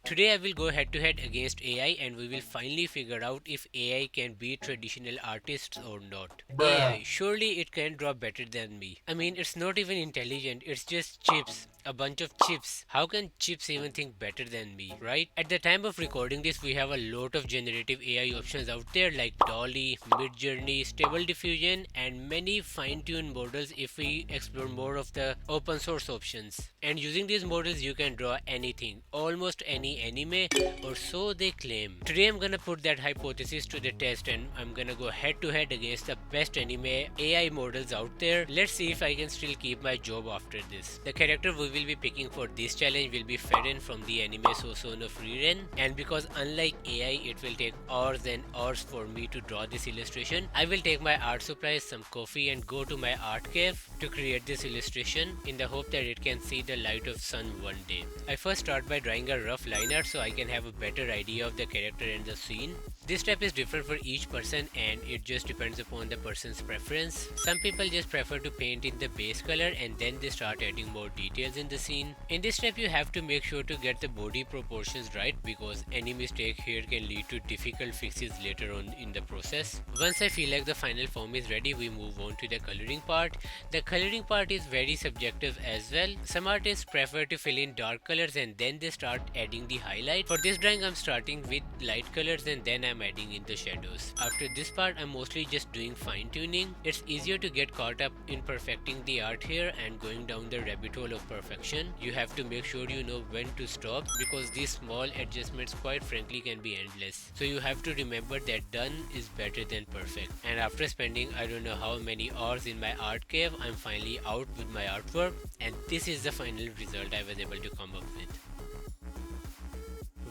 Today I will go head to head against AI and we will finally figure out if AI can beat traditional artists or not. AI, surely it can draw better than me. I mean, it's not even intelligent, it's just chips. A bunch of chips. How can chips even think better than me, right? At the time of recording this, we have a lot of generative AI options out there like Dolly, Midjourney, Stable Diffusion, and many fine-tuned models if we explore more of the open source options. And using these models, you can draw anything, almost any anime, or so they claim. Today, I'm gonna put that hypothesis to the test and I'm gonna go head to head against the best anime AI models out there. Let's see if I can still keep my job after this. The character we will be picking for this challenge will be Feren from the anime Soso no Frieren, and because unlike AI it will take hours and hours for me to draw this illustration, I will take my art supplies, some coffee, and go to my art cave to create this illustration in the hope that it can see the light of sun one day. I first start by drawing a rough line art so I can have a better idea of the character and the scene. This step is different for each person and it just depends upon the person's preference. Some people just prefer to paint in the base color and then they start adding more details in the scene. In this step you have to make sure to get the body proportions right because any mistake here can lead to difficult fixes later on in the process. Once I feel like the final form is ready, we move on to the coloring part. The coloring part is very subjective as well. Some artists prefer to fill in dark colors and then they start adding the highlight. For this drawing I'm starting with light colors and then I'm adding in the shadows. After this part I'm mostly just doing fine tuning. It's easier to get caught up in perfecting the art here and going down the rabbit hole of perfection. You have to make sure you know when to stop because these small adjustments quite frankly can be endless. So you have to remember that done is better than perfect. And after spending I don't know how many hours in my art cave, I'm finally out with my artwork and this is the final result I was able to come up with.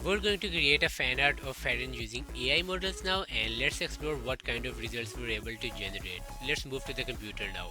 We're going to create a fan art of Feren using AI models now and let's explore what kind of results we're able to generate. Let's move to the computer now.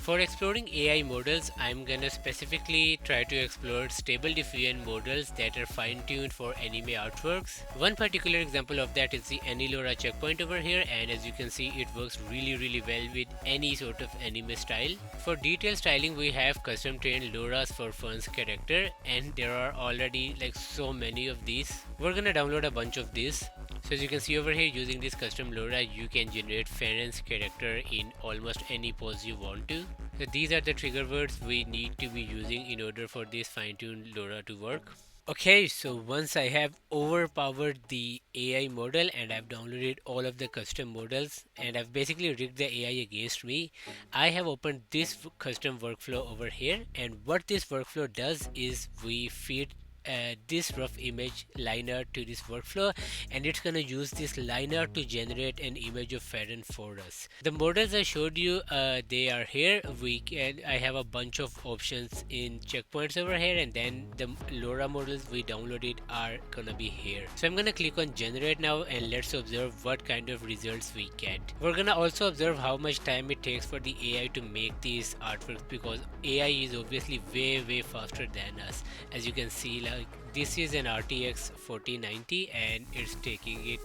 For exploring AI models, I'm gonna specifically try to explore stable diffusion models that are fine-tuned for anime artworks. One particular example of that is the Anilora checkpoint over here, and as you can see it works really well with any sort of anime style. For detailed styling we have custom trained Loras for Fern's character and there are already like so many of these. We're gonna download a bunch of these. So as you can see over here, using this custom Lora you can generate Feren's character in almost any pose you want to. So these are the trigger words we need to be using in order for this fine-tuned Lora to work. Okay, so once I have overpowered the AI model and I've downloaded all of the custom models and I've basically rigged the AI against me, I have opened this custom workflow over here, and what this workflow does is we feed this rough image liner to this workflow and it's gonna use this liner to generate an image of Feren for us. The models I showed you, they are here. I have a bunch of options in checkpoints over here and then the LoRa models we downloaded are gonna be here. So I'm gonna click on generate now and let's observe what kind of results we get. We're gonna also observe how much time it takes for the AI to make these artworks because AI is obviously way faster than us. As you can see, like this is an RTX 4090 and it's taking it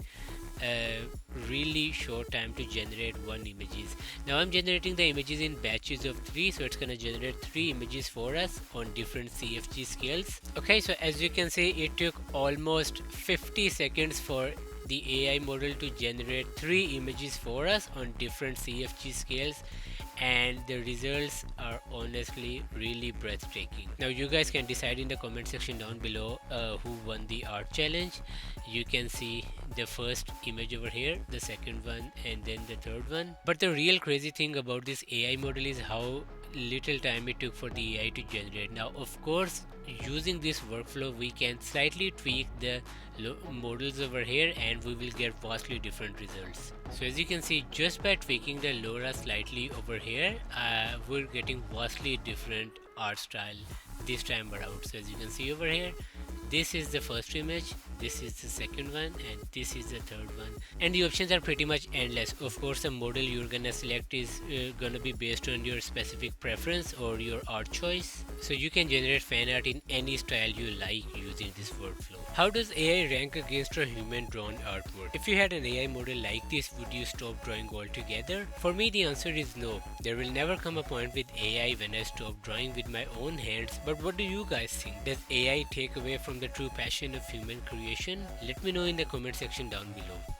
a really short time to generate one images. Now I'm generating the images in batches of 3, so it's gonna generate 3 images for us on different CFG scales. Okay, so as you can see it took almost 50 seconds for the AI model to generate 3 images for us on different CFG scales, and the results are honestly really breathtaking. Now you guys can decide in the comment section down below who won the art challenge. You can see the first image over here, the second one, and then the third one. But the real crazy thing about this AI model is how little time it took for the AI to generate. Now of course using this workflow we can slightly tweak the models over here and we will get vastly different results. So as you can see, just by tweaking the LoRa slightly over here, we're getting vastly different art style this time around. So as you can see over here, this is the first image, this is the second one, and this is the third one. And the options are pretty much endless. Of course, the model you're gonna select is gonna be based on your specific preference or your art choice. So you can generate fan art in any style you like using this workflow. How does AI rank against a human drawn artwork? If you had an AI model like this, would you stop drawing altogether? For me, the answer is no. There will never come a point with AI when I stop drawing with my own hands. But what do you guys think? Does AI take away from the true passion of human creation? Let me know in the comment section down below.